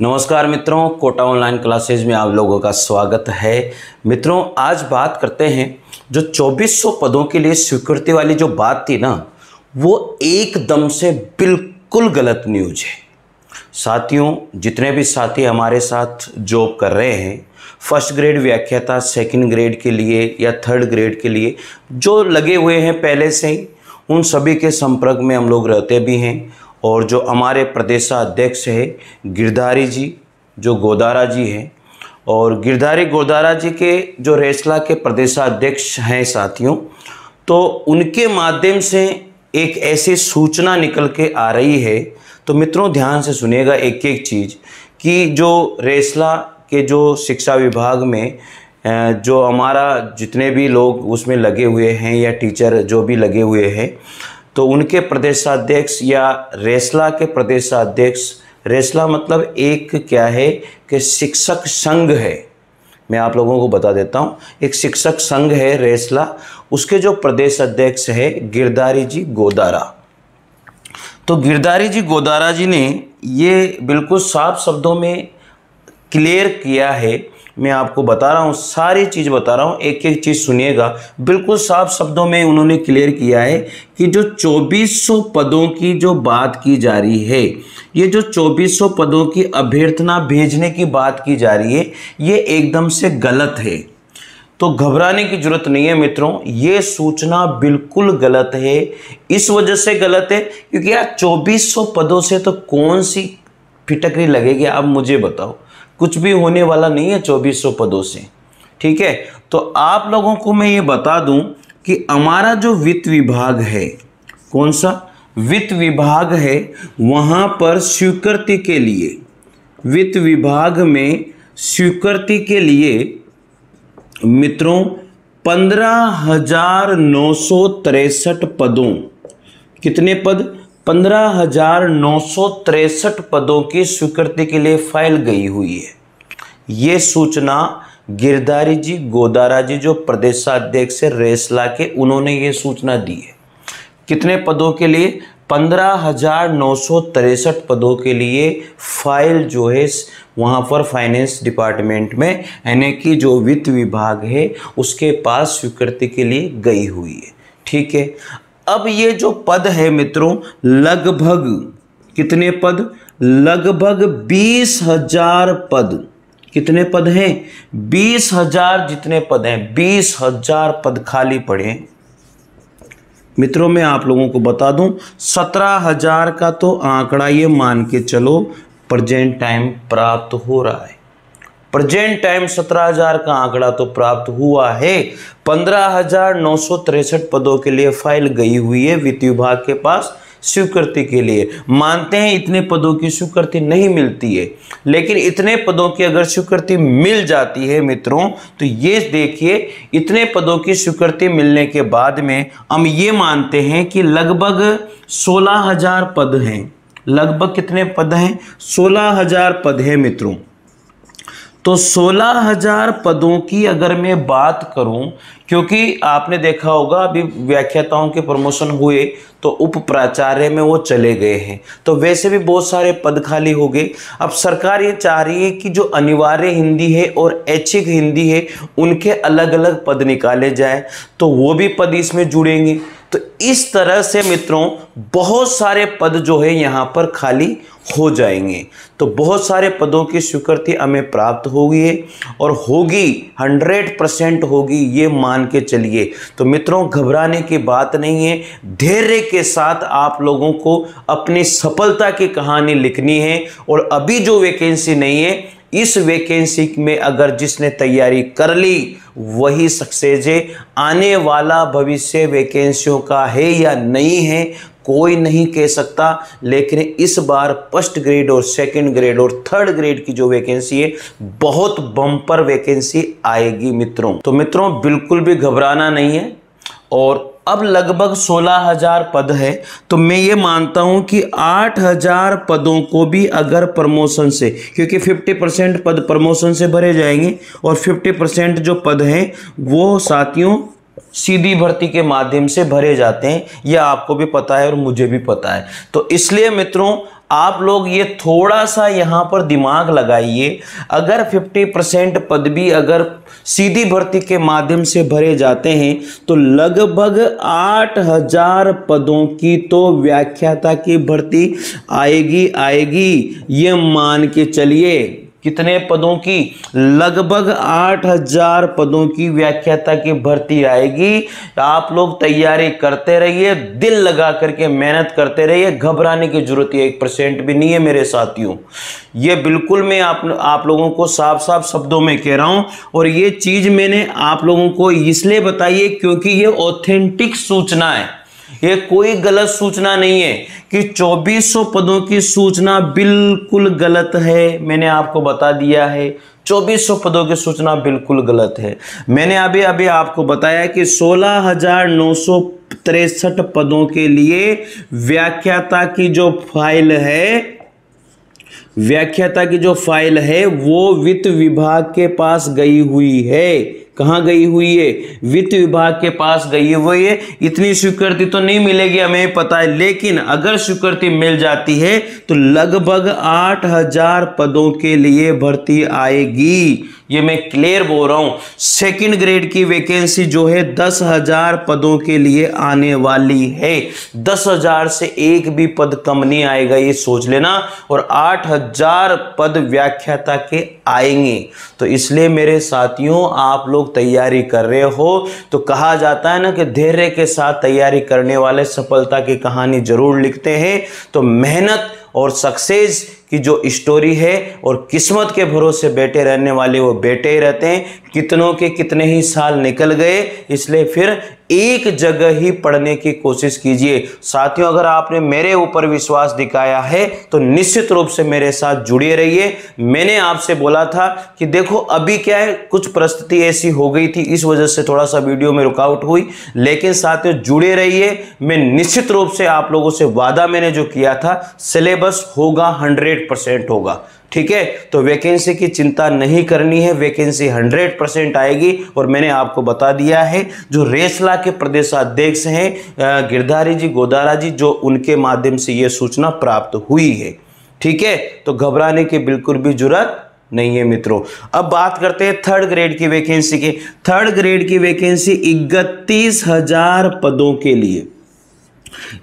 नमस्कार मित्रों, Kota online classes में आप लोगों का स्वागत है। मित्रों, आज बात करते हैं जो 2400 पदों के लिए स्वीकृति वाली जो बात थी ना, वो एकदम से बिल्कुल गलत न्यूज है। साथियों, जितने भी साथी हमारे साथ जॉब कर रहे हैं, फर्स्ट ग्रेड व्याख्याता, सेकंड ग्रेड के लिए या थर्ड ग्रेड के लिए जो लगे हुए हैं पहले से ही, उन सभी के संपर्क में हम लोग रहते भी हैं। और जो हमारे प्रदेशाध्यक्ष है गिरधारी जी, जो गोदारा जी हैं, और गिरधारी गोदारा जी के जो रेसला के प्रदेशाध्यक्ष हैं साथियों, तो उनके माध्यम से एक ऐसी सूचना निकल के आ रही है। तो मित्रों ध्यान से सुनिएगा एक एक चीज़ कि जो रेसला के जो शिक्षा विभाग में जो हमारा जितने भी लोग उसमें लगे हुए हैं या टीचर जो भी लगे हुए हैं, तो उनके प्रदेशाध्यक्ष या रेसला के प्रदेशाध्यक्ष, रेसला मतलब एक क्या है कि शिक्षक संघ है। मैं आप लोगों को बता देता हूँ, एक शिक्षक संघ है रेसला, उसके जो प्रदेश अध्यक्ष है गिरधारी जी गोदारा। तो गिरधारी जी गोदारा जी ने ये बिल्कुल साफ शब्दों में क्लियर किया है। मैं आपको बता रहा हूँ, सारी चीज़ बता रहा हूँ, एक एक चीज़ सुनिएगा। बिल्कुल साफ शब्दों में उन्होंने क्लियर किया है कि जो 2400 पदों की जो बात की जा रही है, ये जो 2400 पदों की अभ्यर्थना भेजने की बात की जा रही है, ये एकदम से गलत है। तो घबराने की जरूरत नहीं है मित्रों, ये सूचना बिल्कुल गलत है। इस वजह से गलत है क्योंकि यार 2400 पदों से तो कौन सी फिटकरी लगेगी, आप मुझे बताओ। कुछ भी होने वाला नहीं है 2400 पदों से, ठीक है। तो आप लोगों को मैं ये बता दूं कि हमारा जो वित्त विभाग है, कौन सा वित्त विभाग है, वहां पर स्वीकृति के लिए, वित्त विभाग में स्वीकृति के लिए मित्रों 15,963 पदों, कितने पद, 15,963 पदों की स्वीकृति के लिए फाइल गई हुई है। ये सूचना गिरधारी जी गोदारा जी जो प्रदेशाध्यक्ष है रेसला के, उन्होंने ये सूचना दी है। कितने पदों के लिए? 15,963 पदों के लिए फाइल जो है वहाँ पर फाइनेंस डिपार्टमेंट में, यानी कि जो वित्त विभाग है उसके पास स्वीकृति के लिए गई हुई है, ठीक है। अब ये जो पद है मित्रों, लगभग कितने पद, लगभग 20,000 पद। कितने पद हैं? 20,000 जितने पद हैं, 20,000 पद खाली पड़े हैं मित्रों। मैं आप लोगों को बता दूं, 17,000 का तो आंकड़ा ये मान के चलो प्रेजेंट टाइम प्राप्त हो रहा है। प्रेजेंट टाइम 17,000 का आंकड़ा तो प्राप्त हुआ है। 15,963 पदों के लिए फाइल गई हुई है वित्त विभाग के पास स्वीकृति के लिए। मानते हैं इतने पदों की स्वीकृति नहीं मिलती है, लेकिन इतने पदों की अगर स्वीकृति मिल जाती है मित्रों, तो ये देखिए, इतने पदों की स्वीकृति मिलने के बाद में हम ये मानते हैं कि लगभग 16,000 पद हैं। लगभग कितने पद हैं? 16,000 पद हैं मित्रों। तो 16,000 पदों की अगर मैं बात करूं, क्योंकि आपने देखा होगा अभी व्याख्याताओं के प्रमोशन हुए तो उप प्राचार्य में वो चले गए हैं, तो वैसे भी बहुत सारे पद खाली हो गए। अब सरकार ये चाह रही है कि जो अनिवार्य हिंदी है और ऐच्छिक हिंदी है, उनके अलग अलग पद निकाले जाए, तो वो भी पद इसमें जुड़ेंगे। तो इस तरह से मित्रों बहुत सारे पद जो है यहाँ पर खाली हो जाएंगे। तो बहुत सारे पदों की स्वीकृति हमें प्राप्त होगी है और होगी, 100% होगी, ये मान के चलिए। तो मित्रों घबराने की बात नहीं है, धैर्य के साथ आप लोगों को अपनी सफलता की कहानी लिखनी है। और अभी जो वैकेंसी नहीं है, इस वैकेंसी में अगर जिसने तैयारी कर ली वही सक्सेस है। आने वाला भविष्य वैकेंसियों का है या नहीं है कोई नहीं कह सकता, लेकिन इस बार फर्स्ट ग्रेड और सेकंड ग्रेड और थर्ड ग्रेड की जो वैकेंसी है, बहुत बम्पर वैकेंसी आएगी मित्रों। तो मित्रों बिल्कुल भी घबराना नहीं है। और अब लगभग 16,000 पद है, तो मैं ये मानता हूं कि 8,000 पदों को भी अगर प्रमोशन से, क्योंकि 50% पद प्रमोशन से भरे जाएंगे और 50% जो पद हैं वो साथियों सीधी भर्ती के माध्यम से भरे जाते हैं। यह आपको भी पता है और मुझे भी पता है। तो इसलिए मित्रों आप लोग ये थोड़ा सा यहाँ पर दिमाग लगाइए, अगर 50% पद भी अगर सीधी भर्ती के माध्यम से भरे जाते हैं तो लगभग 8000 पदों की तो व्याख्याता की भर्ती आएगी। ये मान के चलिए, कितने पदों की? लगभग 8000 पदों की व्याख्याता की भर्ती आएगी। आप लोग तैयारी करते रहिए, दिल लगा करके मेहनत करते रहिए, घबराने की जरूरत 1% भी नहीं है मेरे साथियों। ये बिल्कुल मैं आप लोगों को साफ साफ शब्दों में कह रहा हूं, और ये चीज मैंने आप लोगों को इसलिए बताई है क्योंकि ये ऑथेंटिक सूचना है, ये कोई गलत सूचना नहीं है कि 2400 पदों की सूचना बिल्कुल गलत है। मैंने आपको बता दिया है 2400 पदों की सूचना बिल्कुल गलत है। मैंने अभी आपको बताया कि 16963 पदों के लिए व्याख्याता की जो फाइल है वो वित्त विभाग के पास गई हुई है। कहाँ गई हुई है? वित्त विभाग के पास गई हुई है। इतनी स्वीकृति तो नहीं मिलेगी, हमें पता है, लेकिन अगर स्वीकृति मिल जाती है तो लगभग 8000 पदों के लिए भर्ती आएगी। ये मैं क्लियर बोल रहा हूं। सेकंड ग्रेड की वैकेंसी जो है 10,000 पदों के लिए आने वाली है। 10,000 से एक भी पद कम नहीं आएगा, ये सोच लेना, और 8,000 पद व्याख्याता के आएंगे। तो इसलिए मेरे साथियों, आप लोग तैयारी कर रहे हो तो कहा जाता है ना कि धैर्य के साथ तैयारी करने वाले सफलता की कहानी जरूर लिखते हैं। तो मेहनत और सक्सेस की जो स्टोरी है और किस्मत के भरोसे बैठे रहने वाले वो बैठे ही रहते हैं। कितनों के कितने ही साल निकल गए, इसलिए फिर एक जगह ही पढ़ने की कोशिश कीजिए। साथियों, अगर आपने मेरे ऊपर विश्वास दिखाया है तो निश्चित रूप से मेरे साथ जुड़े रहिए। मैंने आपसे बोला था कि देखो अभी क्या है, कुछ परिस्थिति ऐसी हो गई थी, इस वजह से थोड़ा सा वीडियो में रुकावट हुई, लेकिन साथियों जुड़े रहिए। मैं निश्चित रूप से आप लोगों से वादा मैंने जो किया था, सिलेबस होगा 100% होगा। ठीक है, तो वैकेंसी की चिंता नहीं करनी है, वैकेंसी 100% आएगी। और मैंने आपको बता दिया है, जो रेसला के प्रदेशाध्यक्ष हैं गिरधारी जी गोदारा जी, जो उनके माध्यम से यह सूचना प्राप्त हुई है। ठीक है, तो घबराने की बिल्कुल भी जरूरत नहीं है मित्रों। अब बात करते हैं थर्ड ग्रेड की वैकेंसी की। थर्ड ग्रेड की वैकेंसी 31,000 पदों के लिए,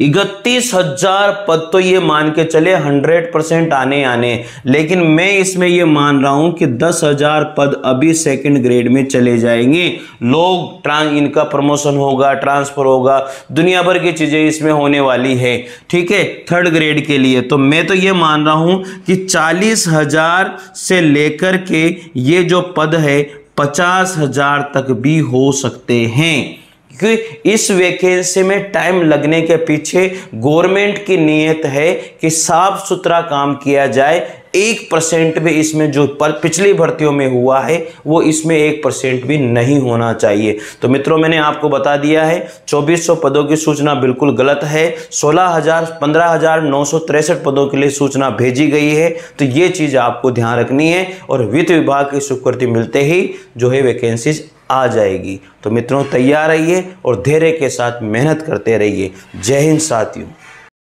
31,000 पद तो ये मान के चले 100% आने, लेकिन मैं इसमें ये मान रहा हूं कि 10,000 पद अभी सेकंड ग्रेड में चले जाएंगे। लोग इनका प्रमोशन होगा, ट्रांसफर होगा, दुनिया भर की चीजें इसमें होने वाली है। ठीक है, थर्ड ग्रेड के लिए तो मैं तो ये मान रहा हूं कि 40,000 से लेकर के ये जो पद है 50,000 तक भी हो सकते हैं। क्योंकि इस वैकेंसी में टाइम लगने के पीछे गवर्नमेंट की नीयत है कि साफ सुथरा काम किया जाए। 1% भी इसमें जो पिछली भर्तियों में हुआ है वो इसमें 1% भी नहीं होना चाहिए। तो मित्रों, मैंने आपको बता दिया है 2400 पदों की सूचना बिल्कुल गलत है। 15,963 पदों के लिए सूचना भेजी गई है। तो ये चीज आपको ध्यान रखनी है, और वित्त विभाग की स्वीकृति मिलते ही जो है वैकेंसीज आ जाएगी। तो मित्रों, तैयार रहिए और धैर्य के साथ मेहनत करते रहिए। जय हिंद साथियों।